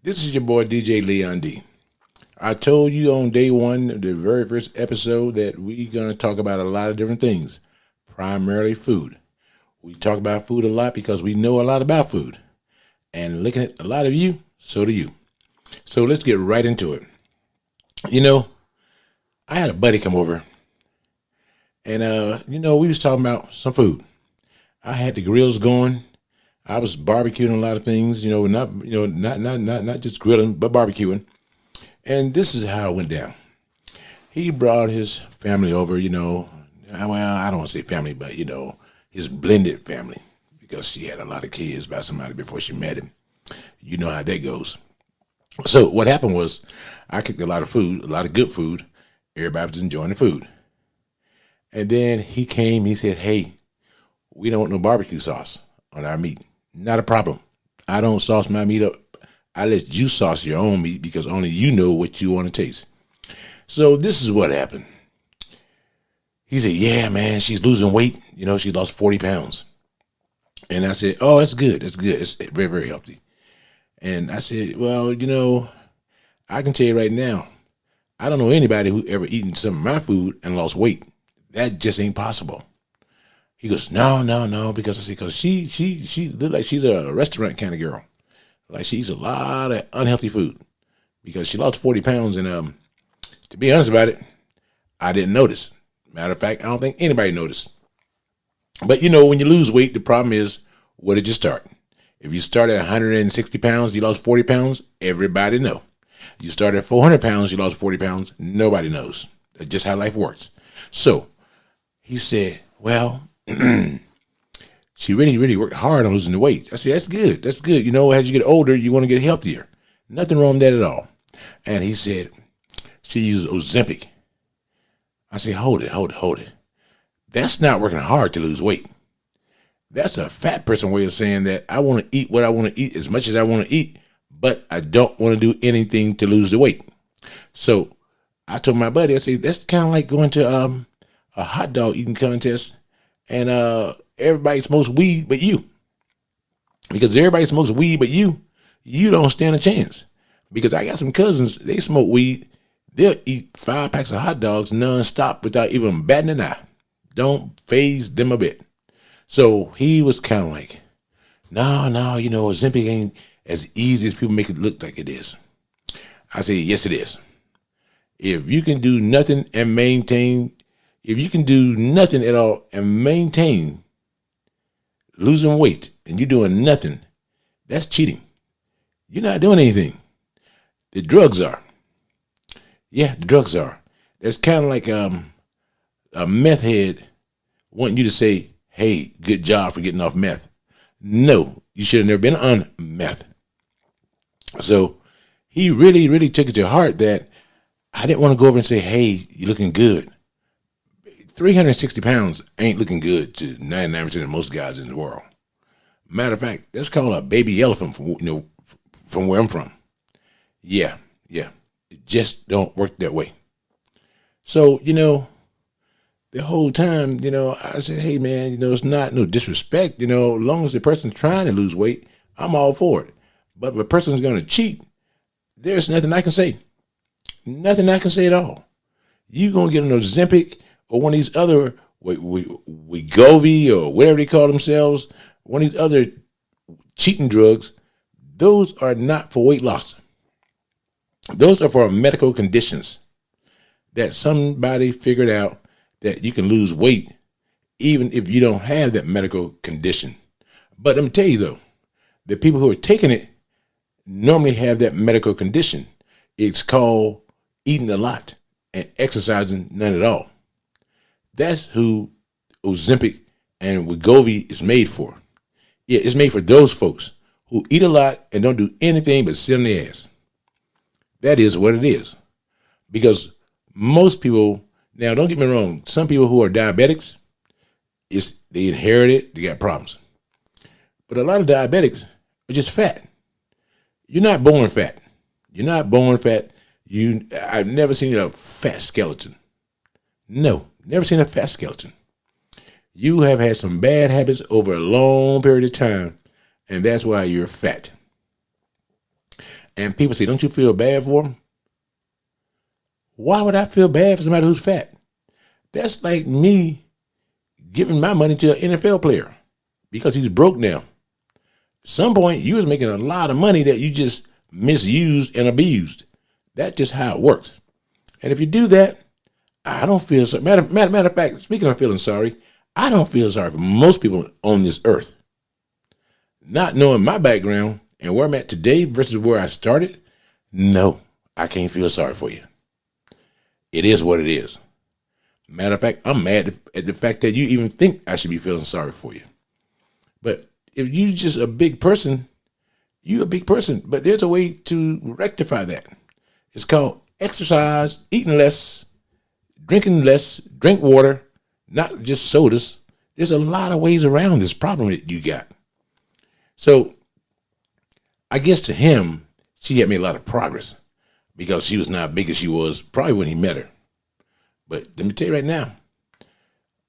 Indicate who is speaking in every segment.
Speaker 1: This is your boy DJ Leon D. I told you on day one, the very first episode, that we're going to talk about a lot of different things, primarily food. We talk about food a lot because we know a lot about food. And looking at a lot of you, so do you. So let's get right into it. You know, I had a buddy come over and, we was talking about some food. I had the grills going. I was barbecuing a lot of things, not just grilling, but barbecuing. And this is how it went down. He brought his family over, I don't want to say family, but, his blended family, because she had a lot of kids by somebody before she met him. You know how that goes. So what happened was I cooked a lot of food, a lot of good food. Everybody was enjoying the food. And then he came, he said, hey, we don't want no barbecue sauce on our meat. Not a problem. I don't sauce my meat up. I let you sauce your own meat because only you know what you want to taste. So this is what happened. He said, yeah, man, she's losing weight. She lost 40 pounds. And I said, oh, that's good. That's good. It's very, very healthy. And I said, well, I can tell you right now, I don't know anybody who ever eaten some of my food and lost weight. That just ain't possible. He goes, no, because she look like she's a restaurant kind of girl. Like she eats a lot of unhealthy food because she lost 40 pounds. And to be honest about it, I didn't notice. Matter of fact, I don't think anybody noticed. But when you lose weight, the problem is, where did you start? If you start at 160 pounds, you lost 40 pounds, everybody know. You start at 400 pounds, you lost 40 pounds, nobody knows. That's just how life works. So he said, well, she really, really worked hard on losing the weight. I said, that's good. That's good. As you get older, you want to get healthier. Nothing wrong with that at all. And he said, she uses Ozempic. I said, hold it. That's not working hard to lose weight. That's a fat person way of saying that I want to eat what I want to eat as much as I want to eat, but I don't want to do anything to lose the weight. So I told my buddy, I said, that's kind of like going to a hot dog eating contest and everybody smokes weed but you. Because everybody smokes weed but you don't stand a chance. Because I got some cousins, they smoke weed, they'll eat 5 packs of hot dogs nonstop without even batting an eye. Don't faze them a bit. So he was kind of like, no, Ozempic ain't as easy as people make it look like it is. I say, yes, it is. If you can do nothing and maintain, if you can do nothing at all and maintain losing weight and you're doing nothing, that's cheating. You're not doing anything. The drugs are. Yeah, the drugs are. That's kind of like a meth head wanting you to say, hey, good job for getting off meth. No, you should have never been on meth. So he really, really took it to heart that I didn't want to go over and say, hey, you're looking good. 360 pounds ain't looking good to 99% of most guys in the world. Matter of fact, that's called a baby elephant from where I'm from. Yeah. It just don't work that way. So, the whole time, I said, hey, man, it's not no disrespect. As long as the person's trying to lose weight, I'm all for it. But if a person's going to cheat, there's nothing I can say. Nothing I can say at all. You're going to get an Ozempic or one of these other Wegovy or whatever they call themselves, one of these other cheating drugs. Those are not for weight loss. Those are for medical conditions that somebody figured out that you can lose weight even if you don't have that medical condition. But let me tell you though, the people who are taking it normally have that medical condition. It's called eating a lot and exercising none at all. That's who Ozempic and Wegovy is made for. Yeah, it's made for those folks who eat a lot and don't do anything but sit on their ass. That is what it is. Because most people, now don't get me wrong, some people who are diabetics, they inherit it, they got problems. But a lot of diabetics are just fat. You're not born fat. You're not born fat. I've never seen a fat skeleton. No, never seen a fat skeleton. You have had some bad habits over a long period of time, and that's why you're fat. and people say, don't you feel bad for them? Why would I feel bad for somebody who's fat? That's like me giving my money to an NFL player because he's broke now. At some point, you was making a lot of money that you just misused and abused. That's just how it works. And if you do that, I don't feel sorry. Matter of fact, speaking of feeling sorry, I don't feel sorry for most people on this earth. Not knowing my background and where I'm at today versus where I started, no, I can't feel sorry for you. It is what it is. Matter of fact, I'm mad at the fact that you even think I should be feeling sorry for you. But if you're just a big person, you're a big person. But there's a way to rectify that. It's called exercise, eating less, drinking less, drink water, not just sodas. There's a lot of ways around this problem that you got. So I guess to him, she had made a lot of progress because she was not as big as she was probably when he met her. But let me tell you right now,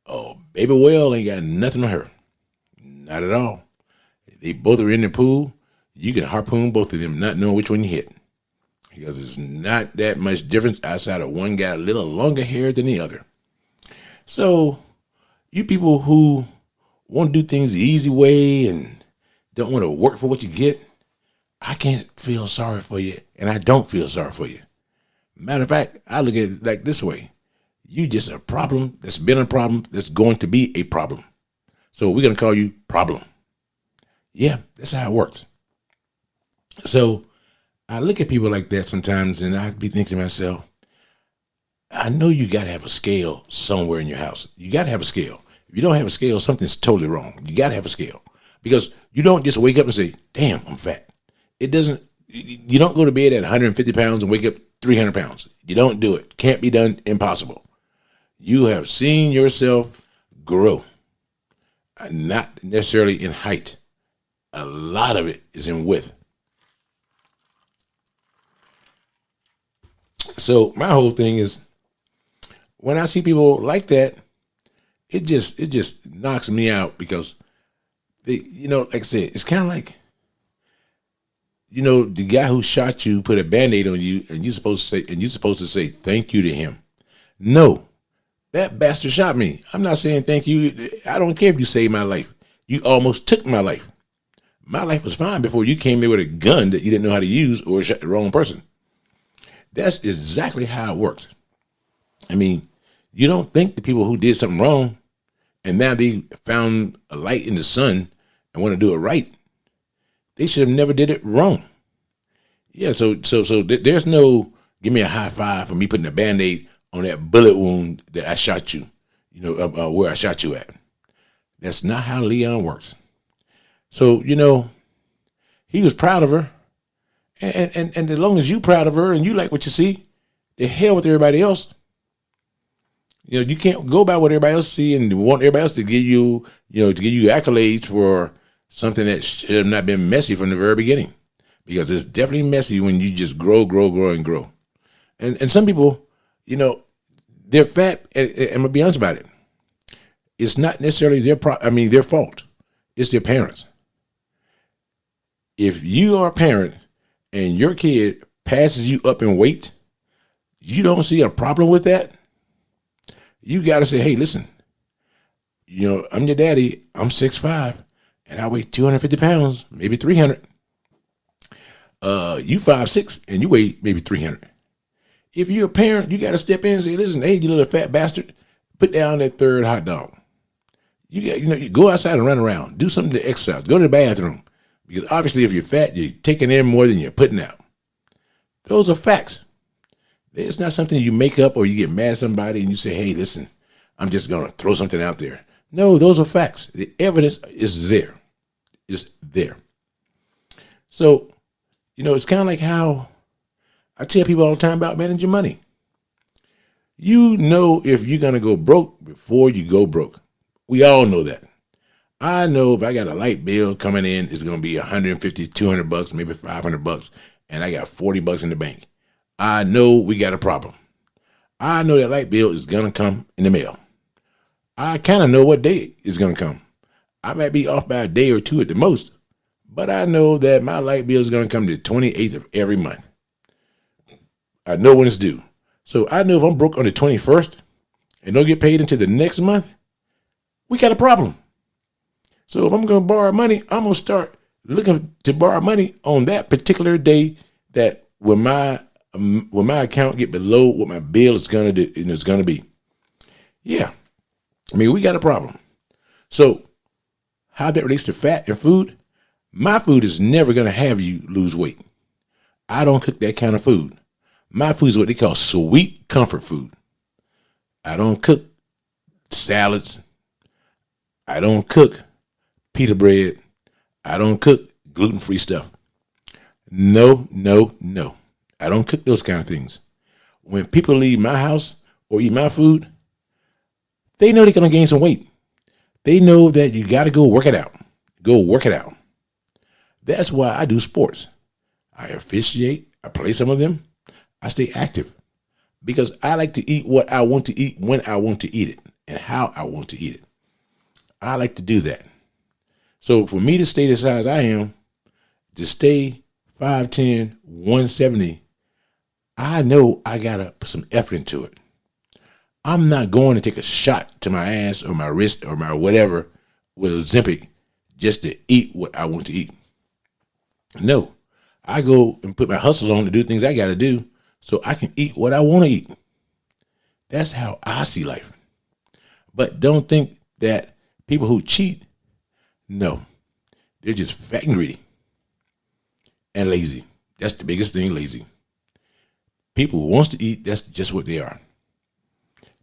Speaker 1: oh, baby well ain't got nothing on her. Not at all. They both are in the pool. You can harpoon both of them, not knowing which one you hit. Because it's not that much difference outside of one got a little longer hair than the other. So you people who want to do things the easy way and don't want to work for what you get, I can't feel sorry for you, and I don't feel sorry for you. Matter of fact, I look at it like this way. You just a problem that's been a problem that's going to be a problem. So we're going to call you problem. Yeah, that's how it works. So I look at people like that sometimes and I be thinking to myself, I know you got to have a scale somewhere in your house. You got to have a scale. If you don't have a scale, something's totally wrong. You got to have a scale because you don't just wake up and say, damn, I'm fat. You don't go to bed at 150 pounds and wake up 300 pounds. You don't do it. Can't be done. Impossible. You have seen yourself grow, not necessarily in height. A lot of it is in width. So my whole thing is when I see people like that, it just knocks me out because like I said, it's kind of like, the guy who shot you put a Band-Aid on you and you're supposed to say thank you to him. No, that bastard shot me. I'm not saying thank you. I don't care if you saved my life. You almost took my life. My life was fine before you came there with a gun that you didn't know how to use or shot the wrong person. That's exactly how it works. I mean, you don't think the people who did something wrong and now they found a light in the sun and want to do it right, they should have never did it wrong. Yeah, so there's no give me a high five for me putting a Band-Aid on that bullet wound that I shot you, where I shot you at. That's not how Leon works. So, he was proud of her. And as long as you proud of her and you like what you see, the hell with everybody else. You can't go by what everybody else see and want everybody else to give you, accolades for something that should have not been messy from the very beginning. Because it's definitely messy when you just grow, and grow. And some people, they're fat, and I'm gonna be honest about it. It's not necessarily their fault. It's their parents. If you are a parent and your kid passes you up in weight, you don't see a problem with that. You got to say, hey, listen, I'm your daddy. I'm 6'5", and I weigh 250 pounds, maybe 300. You 5'6", and you weigh maybe 300. If you're a parent, you got to step in and say, listen, hey, you little fat bastard, put down that third hot dog. You go outside and run around, do something to exercise, go to the bathroom. Because obviously if you're fat, you're taking in more than you're putting out. Those are facts. It's not something you make up or you get mad at somebody and you say, hey, listen, I'm just going to throw something out there. No, those are facts. The evidence is there. It's there. So, it's kind of like how I tell people all the time about managing money. If you're going to go broke before you go broke. We all know that. I know if I got a light bill coming in, it's going to be $150, $200, maybe $500, and I got $40 in the bank. I know we got a problem. I know that light bill is going to come in the mail. I kind of know what day it's going to come. I might be off by a day or two at the most, but I know that my light bill is going to come the 28th of every month. I know when it's due. So I know if I'm broke on the 21st and don't get paid until the next month, we got a problem. So if I'm going to borrow money, I'm going to start looking to borrow money on that particular day that when my account get below what my bill is going to do, and it's going to be. Yeah. I mean, we got a problem. So how that relates to fat and food, my food is never going to have you lose weight. I don't cook that kind of food. My food is what they call sweet comfort food. I don't cook salads. I don't cook pita bread. I don't cook gluten-free stuff. No. I don't cook those kind of things. When people leave my house or eat my food, they know they're going to gain some weight. They know that you got to go work it out. Go work it out. That's why I do sports. I officiate. I play some of them. I stay active because I like to eat what I want to eat when I want to eat it and how I want to eat it. I like to do that. So for me to stay the size I am, to stay 5'10", 170, I know I got to put some effort into it. I'm not going to take a shot to my ass or my wrist or my whatever with Ozempic just to eat what I want to eat. No, I go and put my hustle on to do things I got to do so I can eat what I want to eat. That's how I see life. But don't think that people who cheat, no, they're just fat and greedy and lazy. That's the biggest thing, lazy. People who wants to eat, that's just what they are.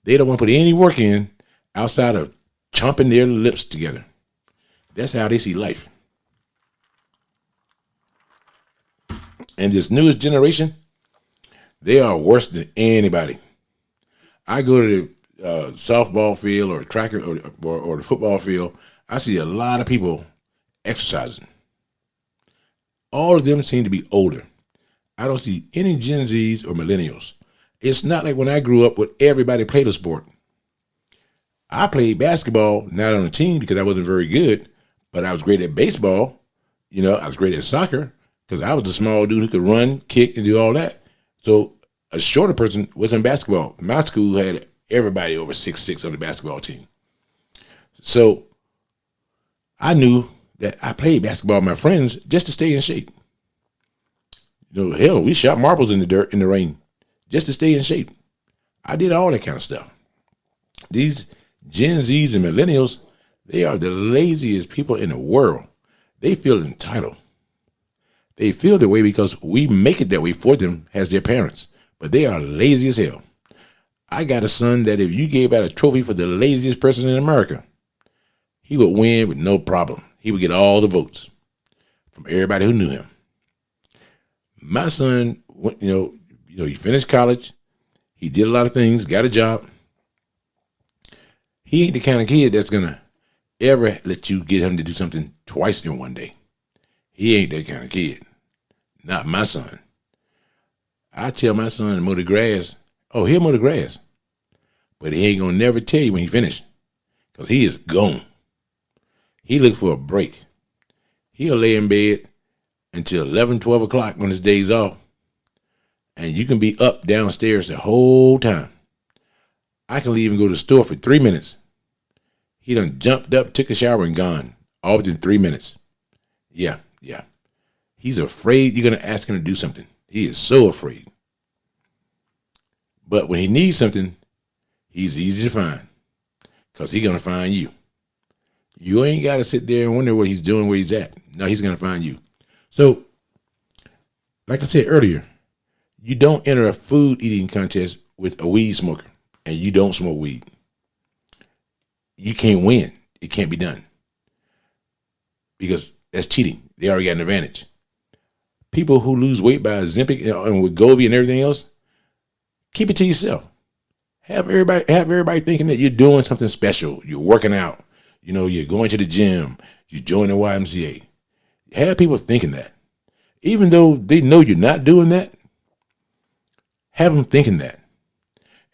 Speaker 1: They don't want to put any work in outside of chomping their lips together. That's how they see life. And this newest generation, they are worse than anybody. I go to the softball field or tracker or the football field. I see a lot of people exercising. All of them seem to be older. I don't see any Gen Zs or millennials. It's not like when I grew up where everybody played a sport. I played basketball, not on a team because I wasn't very good, but I was great at baseball. You know, I was great at soccer because I was a small dude who could run, kick, and do all that. So a shorter person was in basketball. My school had everybody over 6'6" on the basketball team. So I knew that I played basketball with my friends just to stay in shape. You know, hell, we shot marbles in the dirt in the rain just to stay in shape. I did all that kind of stuff. These Gen Zs and millennials, they are the laziest people in the world. They feel entitled. They feel that way because we make it that way for them as their parents. But they are lazy as hell. I got a son that if you gave out a trophy for the laziest person in America, he would win with no problem. He would get all the votes from everybody who knew him. My son, he finished college. He did a lot of things, got a job. He ain't the kind of kid that's going to ever let you get him to do something twice in one day. He ain't that kind of kid. Not my son. I tell my son to mow the grass. Oh, he'll mow the grass. But he ain't going to never tell you when he finished. Because he is gone. He look for a break. He'll lay in bed until 11, 12 o'clock when his day's off. And you can be up downstairs the whole time. I can leave and go to the store for 3 minutes. He done jumped up, took a shower, and gone. All within 3 minutes. Yeah. He's afraid you're going to ask him to do something. He is so afraid. But when he needs something, he's easy to find. Because he's going to find you. You ain't got to sit there and wonder what he's doing, where he's at. No, he's going to find you. So, like I said earlier, you don't enter a food eating contest with a weed smoker and you don't smoke weed. You can't win. It can't be done. Because that's cheating. They already got an advantage. People who lose weight by Ozempic and Wegovy and everything else, keep it to yourself. Have everybody thinking that you're doing something special. You're working out. You're going to the gym. You join the YMCA. Have people thinking that. Even though they know you're not doing that, have them thinking that.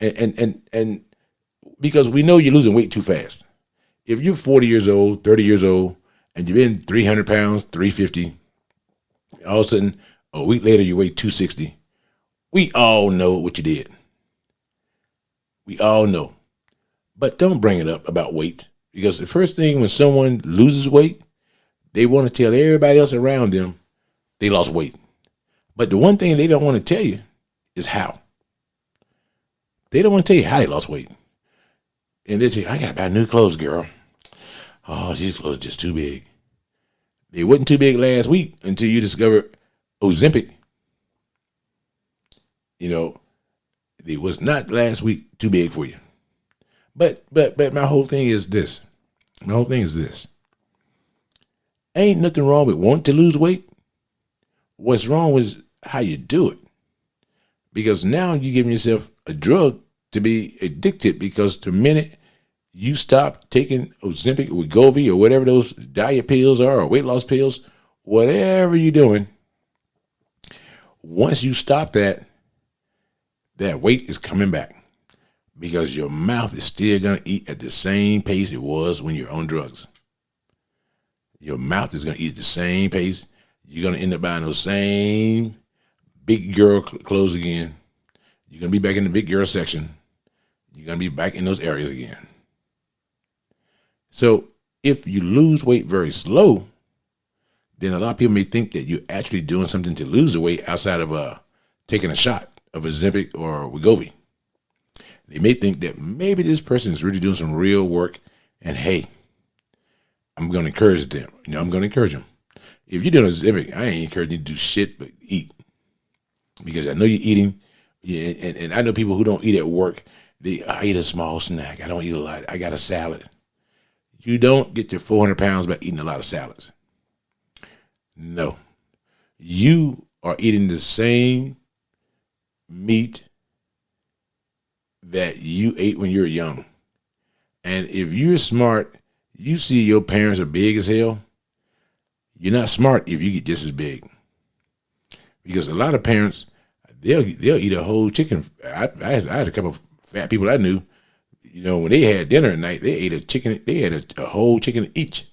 Speaker 1: And because we know you're losing weight too fast. If you're 40 years old, 30 years old, and you've been 300 pounds, 350. All of a sudden, a week later, you weigh 260. We all know what you did. We all know. But don't bring it up about weight, because the first thing when someone loses weight, they want to tell everybody else around them they lost weight. But the one thing they don't want to tell you is how. They don't want to tell you how they lost weight. And they tell you, I got to buy new clothes, girl. Oh, these clothes are just too big. They wasn't too big last week until you discovered Ozempic. You know, it was not last week too big for you. But my whole thing is this. Ain't nothing wrong with wanting to lose weight. What's wrong with how you do it. Because now you're giving yourself a drug to be addicted, because the minute you stop taking Ozempic or Wegovy or whatever those diet pills are, or weight loss pills, whatever you're doing, once you stop that weight is coming back, because your mouth is still going to eat at the same pace it was when you're on drugs. Your mouth is going to eat at the same pace. You're going to end up buying those same big girl clothes again. You're going to be back in the big girl section. You're going to be back in those areas again. So if you lose weight very slow, then a lot of people may think that you're actually doing something to lose the weight outside of taking a shot of Ozempic or Wegovy. They may think that maybe this person is really doing some real work, and hey, I'm going to encourage them. I'm going to encourage them. If you're doing Ozempic, I ain't encouraging you to do shit but eat, because I know you're eating. Yeah, and I know people who don't eat at work. I eat a small snack. I don't eat a lot. I got a salad. You don't get your 400 pounds by eating a lot of salads. No. You are eating the same meat that you ate when you were young. And if you're smart, you see your parents are big as hell. You're not smart if you get just as big. Because a lot of parents, they'll eat a whole chicken. I had a couple of fat people I knew, when they had dinner at night, they ate a chicken. They had a whole chicken each.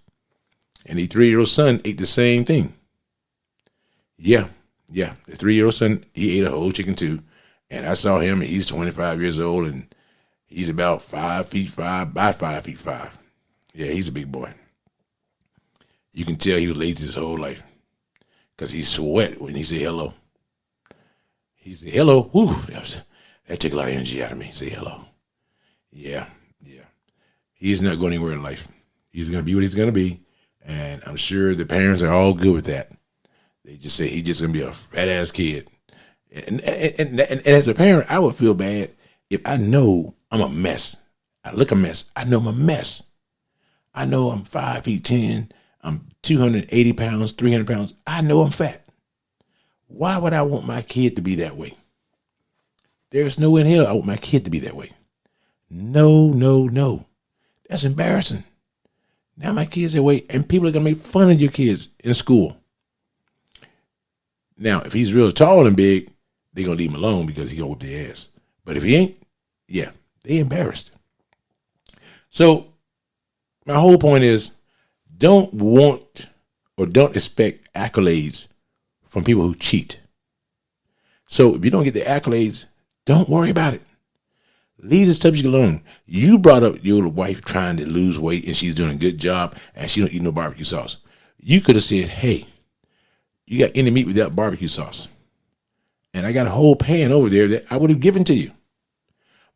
Speaker 1: And the 3-year-old son ate the same thing. Yeah. The 3-year-old son, he ate a whole chicken too. And I saw him, and he's 25 years old, and he's about 5'5" by 5'5". Yeah, he's a big boy. You can tell he was lazy his whole life, because he sweat when he said hello. He said hello. Whew, that took a lot of energy out of me. Say hello. Yeah. He's not going anywhere in life. He's going to be what he's going to be, and I'm sure the parents are all good with that. They just say he's just going to be a fat ass kid. And as a parent, I would feel bad if I know I'm a mess. I look a mess. I know I'm a mess. I know I'm 5 feet 10. I'm 280 pounds, 300 pounds. I know I'm fat. Why would I want my kid to be that way? There's no way in hell I want my kid to be that way. No. That's embarrassing. Now my kid's that way, and people are going to make fun of your kids in school. Now, if he's real tall and big, they're going to leave him alone because he's going to whip their ass. But if he ain't, yeah, they embarrassed. So my whole point is, don't want or don't expect accolades from people who cheat. So if you don't get the accolades, don't worry about it. Leave the subject alone. You brought up your wife trying to lose weight, and she's doing a good job, and she don't eat no barbecue sauce. You could have said, hey, you got any meat without barbecue sauce? And I got a whole pan over there that I would have given to you.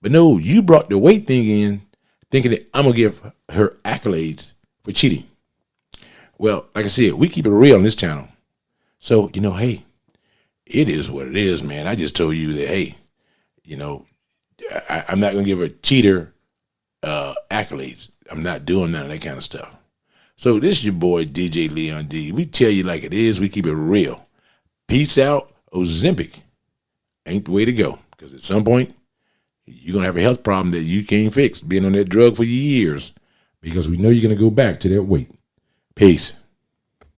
Speaker 1: But no, you brought the weight thing in thinking that I'm going to give her accolades for cheating. Well, like I said, we keep it real on this channel. So, hey, it is what it is, man. I just told you that, hey, I'm not going to give a cheater accolades. I'm not doing none of that kind of stuff. So this is your boy, DJ Leon D. We tell you like it is. We keep it real. Peace out. Ozempic ain't the way to go, because at some point, you're going to have a health problem that you can't fix, being on that drug for years, because we know you're going to go back to that weight. Peace.